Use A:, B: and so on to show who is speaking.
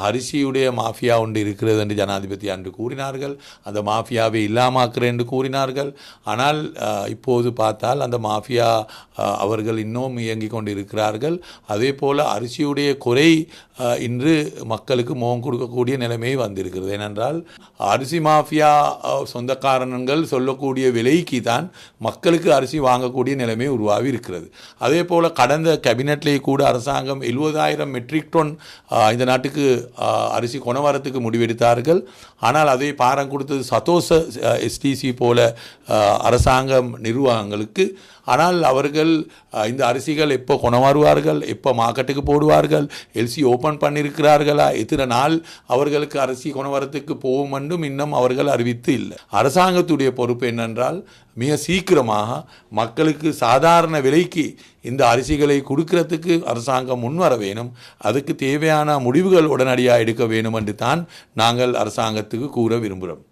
A: அரிசியுடைய mafia ஒன்று இருக்கிறது என்று ஜனாதிபதி அன்று கூறினார்கள். அந்த மாஃபியாவை இல்லாமாக்குறேன் என்று கூறினார்கள். ஆனால் இப்போது பார்த்தால் அந்த மாஃபியா அவர்கள் இன்னும் இயங்கிக் கொண்டு இருக்கிறார்கள். அதே போல் அரிசியுடைய குறை இன்று மக்களுக்கு முகம் கொடுக்கக்கூடிய நிலைமை வந்திருக்கிறது. ஏனென்றால் அரிசி மாஃபியா சொந்தக்காரங்கள் சொல்லக்கூடிய விலைக்கு தான் மக்களுக்கு அரிசி வாங்கக்கூடிய நிலைமை உருவாகி இருக்கிறது. அதே போல் கடந்த கேபினெட்லேயே கூட அரசாங்கம் 70,000 மெட்ரிக் டன் இந்த நாட்டுக்கு அரிசி கொணவரத்துக்கு முடிவெடுத்தார்கள். ஆனால் அதை பாரம் கொடுத்தது சதோச எஸ்டிசி போல அரசாங்கம் நிர்வாகங்களுக்கு. ஆனால் அவர்கள் இந்த அரிசிகள் எப்போ கொணவருவார்கள், எப்போ மார்க்கெட்டுக்கு போடுவார்கள், எல்சி ஓப்பன் பண்ணியிருக்கிறார்களா, எத்தனை நாள் அவர்களுக்கு அரிசி கொணவரத்துக்கு போகும் என்றும் இன்னும் அவர்கள் அறிவித்து இல்லை. அரசாங்கத்துடைய பொறுப்பு என்னென்றால் மிக சீக்கிரமாக மக்களுக்கு சாதாரண விலைக்கு இந்த அரிசிகளை கொடுக்கறதுக்கு அரசாங்கம் முன்வர வேணும். அதுக்கு தேவையான முடிவுகள் உடனடியாக எடுக்க வேணும் என்று தான் நாங்கள் அரசாங்கத்துக்கு கூற விரும்புகிறோம்.